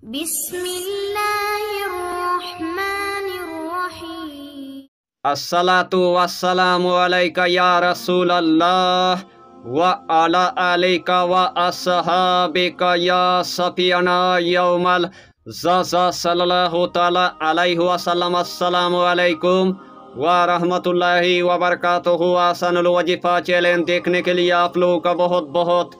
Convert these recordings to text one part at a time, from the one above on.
बिस्मिल्लाहिर्रहमानिर्रहीम। अस्सलातु वस्सलामु अलैका या रसूल अल्लाह व अला अलैका व अस्हाबिका या सफियाना यौमल ज़ज़ा सल्लल्लाहु ताला अलैहि वसल्लम। अस्सलामु अलैकुम व रहमतुल्लाहि व बरकातुहु। आसानुल वजीफा चैलेंज देखने के लिए आप लोगों का बहुत बहुत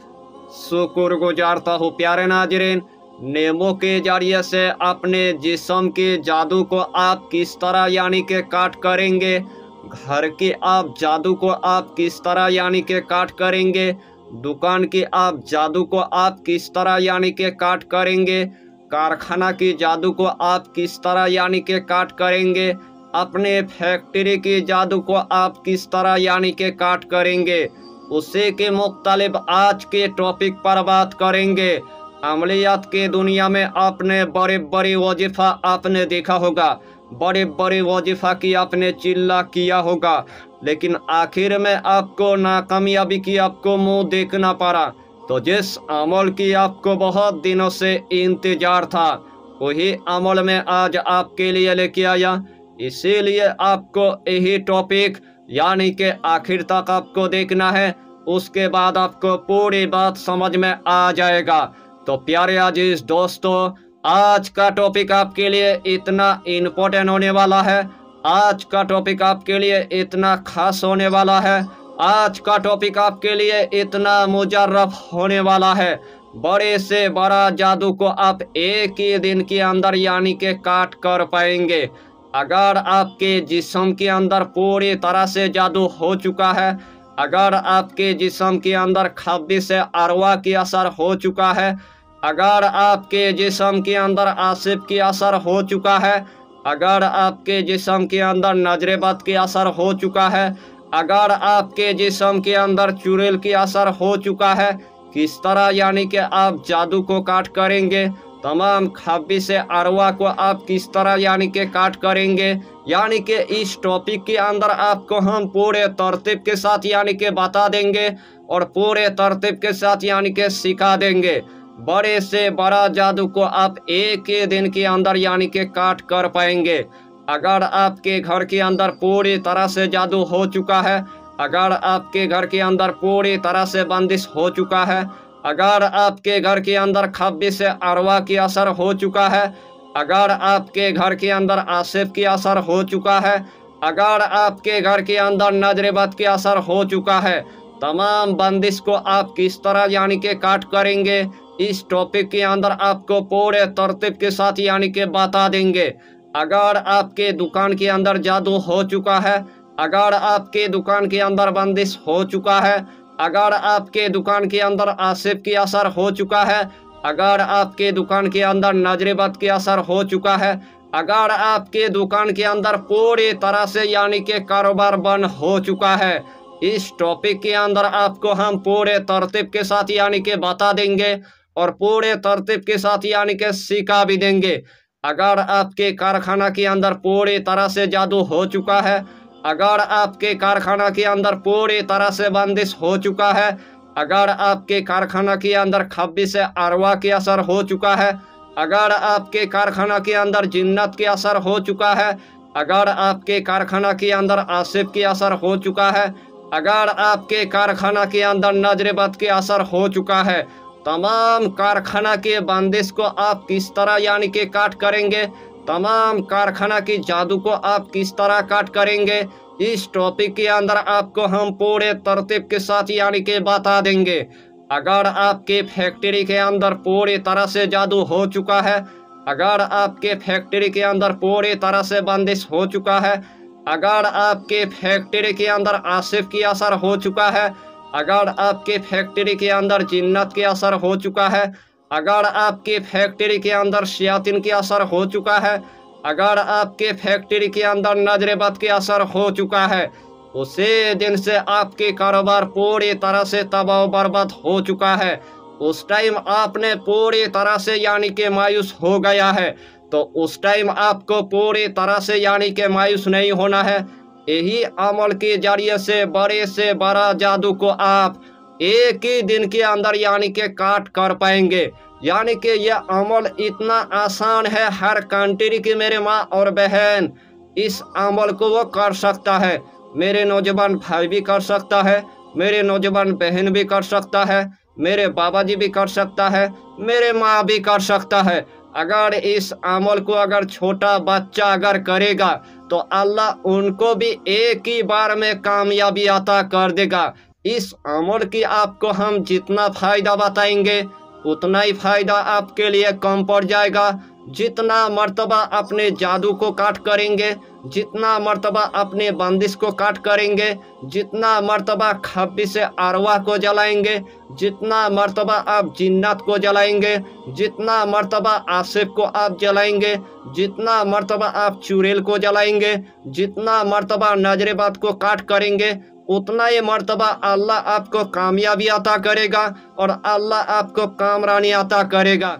शुक्र गुजारता हूँ। प्यारे नाज़रीन, नेमो के जरिए से अपने जिस्म के जादू को आप किस तरह यानी के काट करेंगे, घर के आप जादू को आप किस तरह यानी के काट करेंगे, दुकान के आप जादू को आप किस तरह यानी के काट करेंगे, कारखाना की जादू को आप किस तरह यानी के काट करेंगे, अपने फैक्ट्री की जादू को आप किस तरह यानी के काट करेंगे, उसी के मुख्तलिफ आज के टॉपिक पर बात करेंगे। अमलियात के दुनिया में आपने बड़े बड़े वजीफ़ा आपने देखा होगा, बड़े बड़े वजीफ़ा की आपने चिल्ला किया होगा, लेकिन आखिर में आपको नाकामयाबी की आपको मुंह देखना पड़ा। तो जिस अमल की आपको बहुत दिनों से इंतजार था, वही अमल में आज आपके लिए लेके आया। इसीलिए आपको यही टॉपिक यानी कि आखिर तक आपको देखना है, उसके बाद आपको पूरी बात समझ में आ जाएगा। तो प्यारे अजीज दोस्तों, आज का टॉपिक आपके लिए इतना इम्पोर्टेंट होने वाला है, आज का टॉपिक आपके लिए इतना खास होने वाला है, आज का टॉपिक आपके लिए इतना मुजर्रफ होने वाला है। बड़े से बड़ा जादू को आप एक ही दिन के अंदर यानी के काट कर पाएंगे। अगर आपके जिस्म के अंदर पूरी तरह से जादू हो चुका है, अगर आपके जिस्म के अंदर खब्बी से अरवा की असर हो चुका है, अगर आपके जिस्म के अंदर आसिफ की असर हो चुका है, अगर आपके जिस्म के अंदर नजर बद की असर हो चुका है, अगर आपके जिस्म के अंदर चुड़ैल की असर हो चुका है, किस तरह यानी कि आप जादू को काट करेंगे, तमाम खब्बी से अरवा को आप किस तरह यानी कि काट करेंगे, यानी कि इस टॉपिक के अंदर आपको हम पूरे तरतीब के साथ यानी कि बता देंगे और पूरे तरतीब के साथ यानी कि सिखा देंगे। बड़े से बड़ा जादू को आप एक ही दिन के अंदर यानी कि काट कर पाएंगे। अगर आपके घर के अंदर पूरी तरह से जादू हो चुका है, अगर आपके घर के अंदर पूरी तरह से बंदिश हो चुका है, अगर आपके घर के अंदर खब्बी से अरवा की असर हो चुका है, अगर आपके घर के अंदर आसिफ की असर हो चुका है, अगर आपके घर के अंदर नजर बद की असर हो चुका है, तमाम बंदिश को आप किस तरह यानी कि काट करेंगे, इस टॉपिक के अंदर आपको पूरे तरतीब के साथ यानी कि बता देंगे। अगर आपके दुकान के अंदर जादू हो चुका है, अगर आपके दुकान के अंदर बंदिश हो चुका है, अगर आपके दुकान के अंदर आसिफ की असर हो चुका है, अगर आपके दुकान के अंदर नजर बद की असर हो चुका है, अगर आपके दुकान के अंदर पूरी तरह से यानी कि कारोबार बंद हो चुका है, इस टॉपिक के अंदर आपको हम पूरे तरतीब के साथ यानी कि बता देंगे और पूरे तरतीब के साथ यानी कि सिखा भी देंगे। अगर आपके कारखाना के अंदर पूरी तरह से जादू हो चुका है, अगर आपके कारखाना के अंदर पूरी तरह से बंदिश हो चुका है, अगर आपके कारखाना के अंदर खब्बी से अरवा की असर हो चुका है, अगर आपके कारखाना के अंदर जिन्नत की असर हो चुका है, अगर आपके कारखाना के अंदर आसिफ की असर हो चुका है, अगर आपके कारखाना के अंदर नजर बद की असर हो चुका है, तमाम कारखाना के बंदिश को आप किस तरह यानी कि काट करेंगे, तमाम कारखाना की जादू को आप किस तरह काट करेंगे, इस टॉपिक के अंदर आपको हम पूरे तरतीब के साथ यानी कि बता देंगे। अगर आपके फैक्ट्री के अंदर पूरी तरह से जादू हो चुका है, अगर आपके फैक्ट्री के अंदर पूरी तरह से बंदिश हो चुका है, अगर आपके फैक्ट्री के अंदर आसिफ की असर हो चुका है, अगर आपके फैक्ट्री के अंदर जिन्नत की असर हो चुका है, अगर आपके फैक्ट्री के अंदर शयातीन की असर हो चुका है, अगर आपके फैक्ट्री के अंदर नजर बद की असर हो चुका है, उसी दिन से आपके कारोबार पूरी तरह से तबाह बर्बाद हो चुका है। उस टाइम आपने पूरी तरह से यानी कि मायूस हो गया है, तो उस टाइम आपको पूरी तरह से यानी कि मायूस नहीं होना है। यही अमल के जरिए से बड़ा जादू को आप एक ही दिन के अंदर यानी कि काट कर पाएंगे। यानी कि यह अमल इतना आसान है हर कंट्री की मेरे माँ और बहन, इस अमल को वो कर सकता है। मेरे नौजवान भाई भी कर सकता है, मेरे नौजवान बहन भी कर सकता है, मेरे बाबा जी भी कर सकता है, मेरे माँ भी कर सकता है। अगर इस अमल को अगर छोटा बच्चा अगर करेगा तो अल्लाह उनको भी एक ही बार में कामयाबी अता कर देगा। इस अमल की आपको हम जितना फायदा बताएंगे उतना ही फायदा आपके लिए कम पड़ जाएगा। जितना मर्तबा अपने जादू को काट करेंगे, जितना मर्तबा अपने बंदिश को काट करेंगे, जितना मर्तबा खब्बिस अरवा को जलाएंगे, जितना मर्तबा आप जिन्नत को जलाएंगे, जितना मर्तबा आसिफ को आप जलाएंगे, जितना मर्तबा आप चुड़ैल को जलाएंगे, जितना मर्तबा नजरेबाद को काट करेंगे, उतना ही मर्तबा अल्लाह आपको कामयाबी अता करेगा और अल्लाह आपको कामरानी अता करेगा।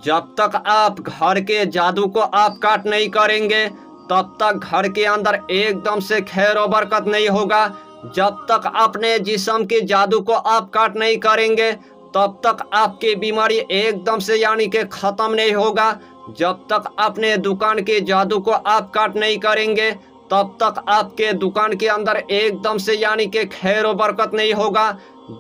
जब तक आप घर के जादू को आप काट नहीं करेंगे तब तक घर के अंदर एकदम से खैर और बरकत नहीं होगा। जब तक अपने जिस्म के जादू को आप काट नहीं करेंगे तब तक आपकी बीमारी एकदम से यानी कि ख़त्म नहीं होगा। जब तक अपने दुकान के जादू को आप काट नहीं करेंगे तब तक आपके दुकान के अंदर एकदम से यानी कि खैर और बरकत नहीं होगा।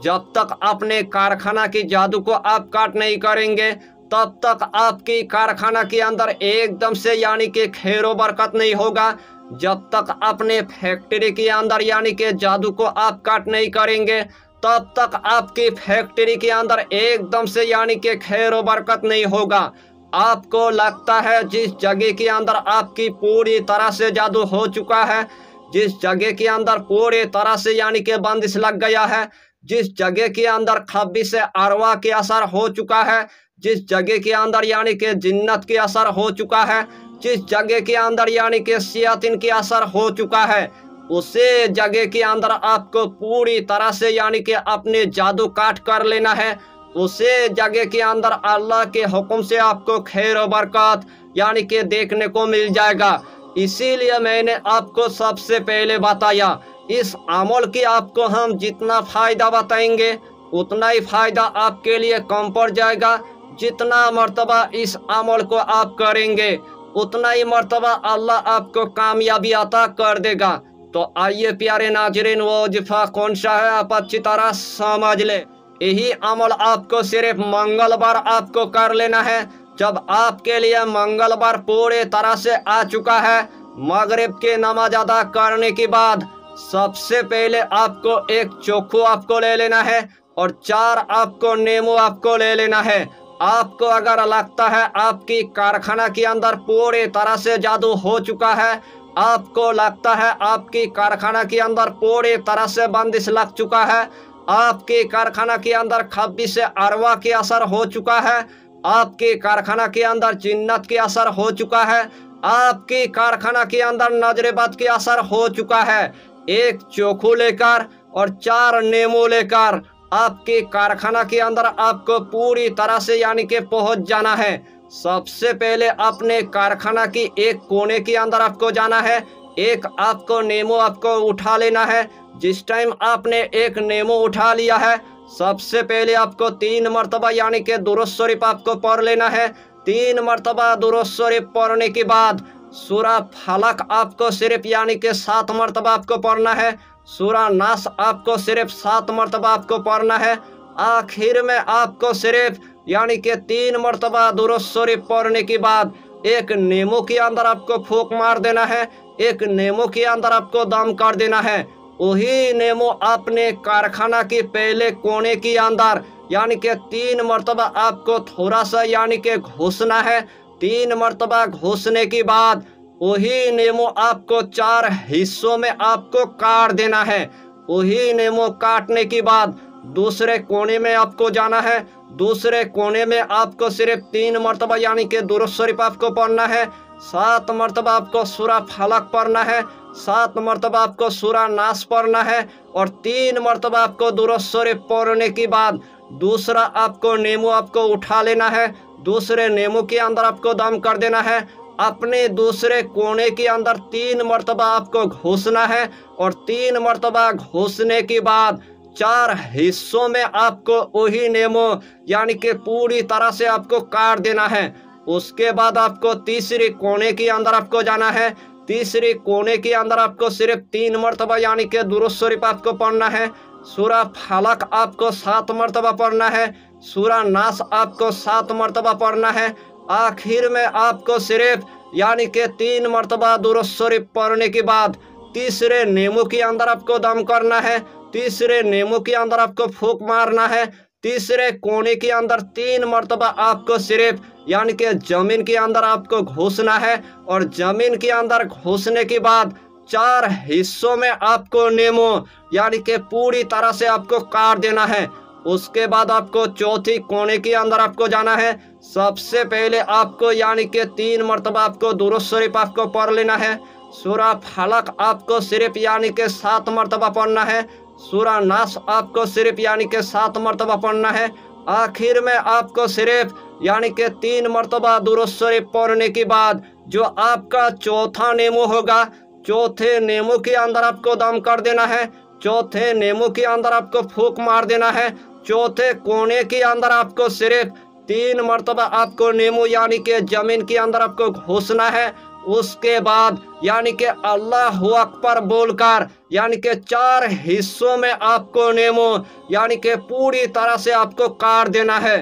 जब तक अपने कारखाना के जादू को आप काट नहीं करेंगे तब तक आपकी कारखाना के अंदर एकदम से यानी कि खैर और बरकत नहीं होगा। जब तक अपने फैक्ट्री के अंदर यानी कि जादू को आप काट नहीं करेंगे तब तक आपकी फैक्ट्री के अंदर एकदम से यानी कि खैर और बरकत नहीं होगा। आपको लगता है जिस जगह के अंदर आपकी पूरी तरह से जादू हो चुका है, जिस जगह के अंदर पूरी तरह से यानी कि बंदिश लग गया है, जिस जगह के अंदर खब्बिस अरवा के असर हो चुका है, जिस जगह के अंदर यानी कि जिन्नत के असर हो चुका है, जिस जगह के अंदर यानी कि शयातीन के असर हो चुका है, उसे जगह के अंदर आपको पूरी तरह से यानी कि अपने जादू काट कर लेना है। उसे जगह के अंदर अल्लाह के हुक्म से आपको खैर और बरकत यानी कि देखने को मिल जाएगा। इसीलिए मैंने आपको सबसे पहले बताया इस अमल की आपको हम जितना फ़ायदा बताएंगे उतना ही फ़ायदा आपके लिए कम पड़ जाएगा। जितना मर्तबा इस अमल को आप करेंगे उतना ही मर्तबा अल्लाह आपको कामयाबी अता कर देगा। तो आइए प्यारे नाज़रीन, वो वजीफा कौन सा है आप अच्छी तरह समझ ले। यही अमल आपको सिर्फ मंगलवार आपको कर लेना है। जब आपके लिए मंगलवार पूरे तरह से आ चुका है, मगरिब के नमाज अदा करने के बाद सबसे पहले आपको एक चोखू आपको ले लेना है और 4 आपको नींबू आपको ले लेना है। आपको अगर लगता है आपकी कारखाना के अंदर पूरी तरह से जादू हो चुका है, आपको लगता है आपकी कारखाना के अंदर पूरी तरह से बंदिश लग चुका है, आपके कारखाना के अंदर खब्बिस अरवा के असर हो चुका है, आपके कारखाना के अंदर जिन्नत के असर हो चुका है, आपके कारखाना के अंदर नजरेबाद के असर हो चुका है, एक चोखू लेकर और 4 नींबू लेकर आपके कारखाना के अंदर आपको पूरी तरह से यानी कि पहुंच जाना है। सबसे पहले अपने कारखाना की एक कोने के अंदर आपको जाना है। एक आपको नींबू आपको उठा लेना है। जिस टाइम आपने एक नींबू उठा लिया है, सबसे पहले आपको 3 मरतबा यानी कि दुरूद शरीफ आपको पढ़ लेना है। 3 मरतबा दुरूद शरीफ पढ़ने के बाद सूरा फलक आपको सिर्फ यानी कि 7 मरतबा आपको पढ़ना है। सूरा नास आपको सिर्फ 7 मरतबा आपको पढ़ना है। आखिर में आपको सिर्फ यानी कि 3 मरतबा दुरूद शरीफ पढ़ने के बाद एक नींबू के अंदर आपको फूंक मार देना है। एक नींबू के अंदर आपको दम कर देना है। वही नींबू अपने कारखाना के पहले कोने के अंदर यानी कि 3 मरतबा आपको थोड़ा सा यानी कि घुसना है। 3 मरतबा घुसने के बाद वही नींबू आपको 4 हिस्सों में आपको काट देना है। वही नींबू काटने के बाद दूसरे कोने में आपको जाना है। दूसरे कोने में आपको सिर्फ 3 मरतबा यानी कि दुरूद शरीफ आपको पढ़ना है। 7 मरतबा आपको सूरा फलक पढ़ना है। 7 मरतबा आपको सूरा नास पढ़ना है और 3 मरतबा आपको दुरूद शरीफ पढ़ने के बाद दूसरा आपको नींबू आपको उठा लेना है। दूसरे नींबू के अंदर आपको दम कर देना है। अपने दूसरे कोने के अंदर 3 मरतबा आपको घुसना है और 3 मरतबा घुसने के बाद 4 हिस्सों में आपको वही नींबू यानी कि पूरी तरह से आपको काट देना है। उसके बाद आपको तीसरी कोने के अंदर आपको जाना है। तीसरी कोने के अंदर आपको सिर्फ 3 मरतबा यानी कि दुरूद शरीफ आपको पढ़ना है। सूरा फलक आपको 7 मरतबा पढ़ना है। सूरा नास आपको 7 मरतबा पढ़ना है। आखिर में आपको सिर्फ यानी कि 3 मरतबा दुरूद शरीफ पढ़ने के बाद तीसरे नींबू के अंदर आपको दम करना है। तीसरे नींबू के अंदर आपको फूंक मारना है। तीसरे कोने के अंदर 3 मरतबा आपको सिर्फ यानी कि जमीन के अंदर आपको घुसना है। और जमीन के अंदर घुसने के बाद 4 हिस्सों में आपको नींबू यानी कि पूरी तरह से आपको काट देना है। उसके बाद आपको चौथी कोने के अंदर आपको जाना है। सबसे पहले आपको यानी कि 3 मरतबा आपको दुरूद शरीफ आपको पढ़ लेना है। सूरा फलक आपको सिर्फ यानी कि 7 मरतबा पढ़ना है। सूरा नास आपको सिर्फ यानी कि 7 मरतबा पढ़ना है। आखिर में आपको सिर्फ यानी कि 3 मरतबा दुरूद शरीफ पढ़ने के बाद जो आपका चौथा नींबू होगा, चौथे नींबू के अंदर आपको दम कर देना है। चौथे नींबू के अंदर आपको फूंक मार देना है। चौथे कोने के अंदर आपको सिर्फ 3 मरतबा आपको नींबू यानी कि जमीन के अंदर आपको घुसना है। उसके बाद यानी कि अल्लाहु अकबर बोलकर यानी कि 4 हिस्सों में आपको नींबू यानी कि पूरी तरह से आपको काट देना है।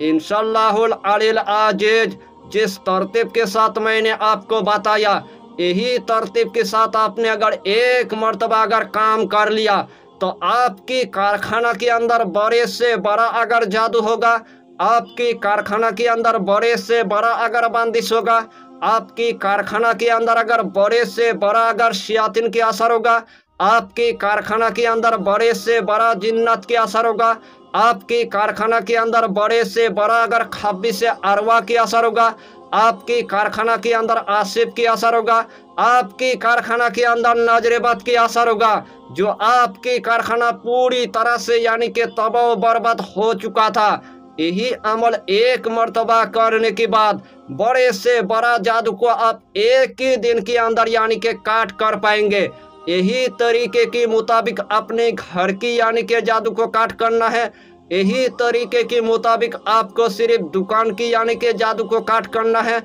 इंशाअल्लाहुल अलील अजीज जिस तरतीब के साथ मैंने आपको बताया, यही तरतीब के साथ आपने अगर एक मरतबा अगर काम कर लिया तो आपकी कारखाना के अंदर बड़े से बड़ा अगर जादू होगा, आपकी कारखाना के अंदर बड़े से बड़ा अगर बंदिश होगा, आपकी कारखाना के अंदर अगर बड़े से बड़ा अगर शयातीन के असर होगा, आपकी कारखाना के अंदर बड़े से बड़ा जिन्नत के असर होगा, आपकी कारखाना के अंदर बड़े से बड़ा अगर खब्बी से अरवा के असर होगा, आपकी कारखाना के अंदर आसिफ के असर होगा, आपकी कारखाना के अंदर नजरेबत के असर होगा, जो आपकी कारखाना पूरी तरह से यानी कि तबाह बर्बाद हो चुका था। यही अमल एक मरतबा करने के बाद बड़े से बड़ा जादू को आप एक ही दिन के अंदर यानी कि काट कर पाएंगे। यही तरीके के मुताबिक अपने घर की यानी कि जादू को काट करना है। यही तरीके के मुताबिक आपको सिर्फ दुकान की यानी कि जादू को काट करना है।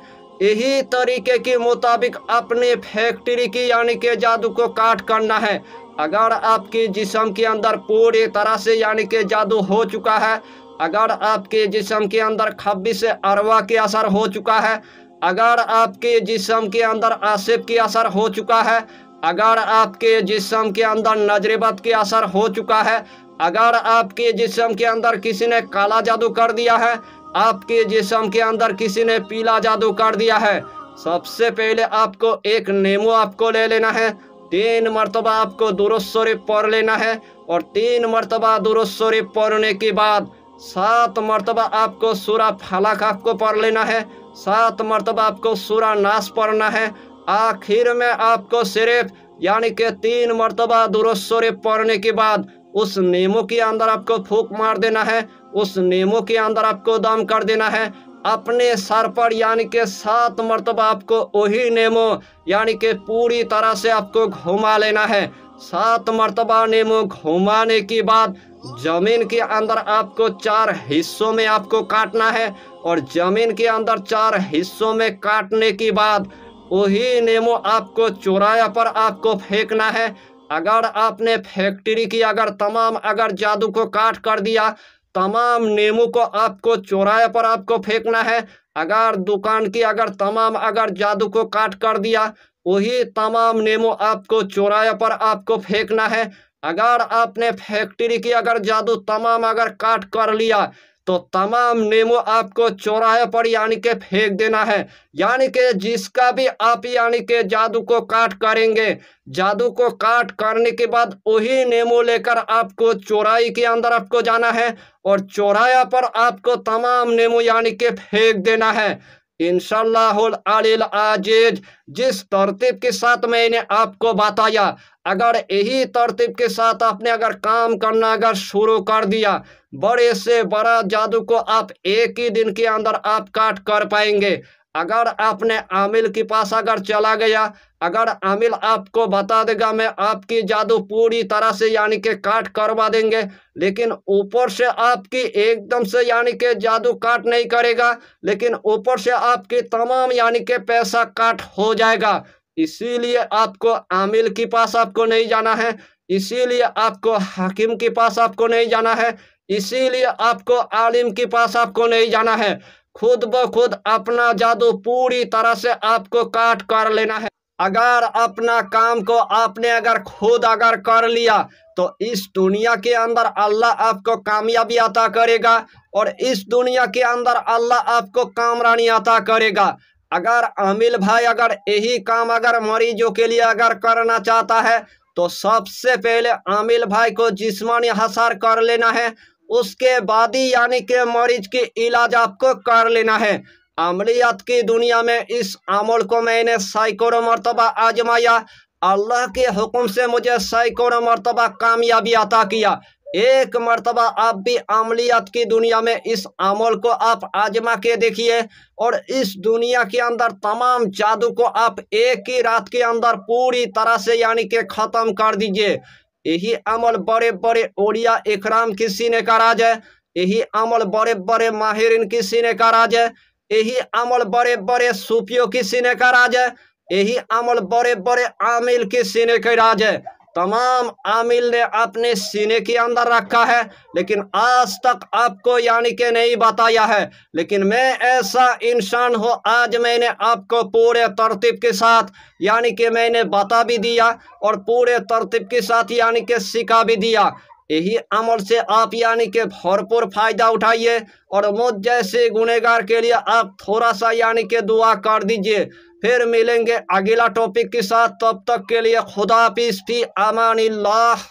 यही तरीके के मुताबिक अपने फैक्ट्री की यानी कि जादू को काट करना है। अगर आपके जिस्म के अंदर पूरी तरह से यानी कि जादू हो चुका है, अगर आपके जिस्म के अंदर खब्बी से अरवा के असर हो चुका है, अगर आपके जिस्म के अंदर आसिफ के असर हो चुका है, अगर आपके जिस्म के अंदर नजरेबत के असर हो चुका है, अगर आपके जिस्म के अंदर किसी ने काला जादू कर दिया है, आपके जिस्म के अंदर किसी ने पीला जादू कर दिया है, सबसे पहले आपको एक नींबू आपको ले लेना है। 3 मरतबा आपको दुरूद शरीफ पढ़ लेना है। और 3 मरतबा दुरूद शरीफ पढ़ने के बाद 7 मरतबा आपको सूरा फलक आपको पढ़ लेना है। 7 मरतबा आपको सूरा नास पढ़ना है। आखिर में आपको सिर्फ यानी कि 3 मरतबा दुरूद शरीफ पढ़ने के बाद उस नींबू के अंदर आपको फूंक मार देना है। उस नींबू के अंदर आपको दम कर देना है। अपने सर पर यानी कि 7 मरतबा आपको वही नींबू यानी कि पूरी तरह से आपको घुमा लेना है। 7 मरतबा नींबू घुमाने के बाद जमीन के अंदर आपको 4 हिस्सों में आपको काटना है। और जमीन के अंदर 4 हिस्सों में काटने के बाद वही नींबू आपको चौराहे पर आपको फेंकना है। अगर आपने फैक्ट्री की अगर तमाम अगर जादू को काट कर दिया, तमाम नींबू को आपको चौराहे पर आपको फेंकना है। अगर दुकान की अगर तमाम अगर जादू को काट कर दिया, वही तमाम नींबू आपको चौराहे पर आपको फेंकना है। अगर आपने फैक्ट्री की अगर जादू तमाम अगर काट कर लिया तो तमाम नींबू आपको चौराहे पर यानी कि फेंक देना है। यानी कि जिसका भी आप यानी कि जादू को काट करेंगे, जादू को काट करने के बाद वही नींबू लेकर आपको चौराहे के अंदर आपको जाना है और चौराहे पर आपको तमाम नींबू यानी कि फेंक देना है। इंशाअल्लाहुल अलील अजीज जिस तरतीब के साथ मैंने आपको बताया, अगर यही तरतीब के साथ आपने अगर काम करना अगर शुरू कर दिया, बड़े से बड़ा जादू को आप एक ही दिन के अंदर आप काट कर पाएंगे। अगर आपने आमिल के पास अगर चला गया, अगर आमिल आपको बता देगा मैं आपकी जादू पूरी तरह से यानी कि काट करवा देंगे, लेकिन ऊपर से आपकी एकदम से यानी कि जादू काट नहीं करेगा, लेकिन ऊपर से आपकी तमाम यानी कि पैसा काट हो जाएगा। इसीलिए आपको आमिल के पास आपको नहीं जाना है, इसीलिए आपको हाकिम के पास आपको नहीं जाना है, इसीलिए आपको आलिम के पास आपको नहीं जाना है। खुद ब खुद अपना जादू पूरी तरह से आपको काट कर लेना है। अगर अपना काम को आपने अगर खुद अगर कर लिया तो इस दुनिया के अंदर अल्लाह आपको कामयाबी अता करेगा और इस दुनिया के अंदर अल्लाह आपको कामरानी अता करेगा। अगर आमिल भाई अगर यही काम अगर मरीजों के लिए अगर करना चाहता है तो सबसे पहले आमिल भाई को जिस्मानी हसार कर लेना है, उसके बाद ही यानी कि मरीज की इलाज आपको कर लेना है। अमलियत की दुनिया में इस अमल को मैंने सैकड़ों मरतबा आजमाया, अल्लाह के हुक्म से मुझे सैकड़ों मरतबा कामयाबी अता किया। एक मरतबा आप भी अमलियत की दुनिया में इस अमल को आप आजमा के देखिए और इस दुनिया के अंदर तमाम जादू को आप एक ही रात के अंदर पूरी तरह से यानी कि ख़त्म कर दीजिए। यही अमल बड़े बड़े औलिया इकराम की सीने का राज है, यही अमल बड़े बड़े माहिरीन की सीने का राज है, यही अमल बड़े बड़े सूफियों की सीने का राज है, यही अमल बड़े बड़े आमिल के सीने का राज है। तमाम आमिल ने अपने सीने के अंदर रखा है, लेकिन आज तक आपको यानी कि नहीं बताया है। लेकिन मैं ऐसा इंसान हूँ, आज मैंने आपको पूरे तरतीब के साथ यानी कि मैंने बता भी दिया और पूरे तरतीब के साथ यानी कि सिखा भी दिया। यही अमल से आप यानी कि भरपूर फायदा उठाइए और मुझ जैसे गुनहगार के लिए आप थोड़ा सा यानी कि दुआ कर दीजिए। फिर मिलेंगे अगला टॉपिक के साथ, तब तक के लिए खुदा हाफिज़, फी अमानिल्लाह।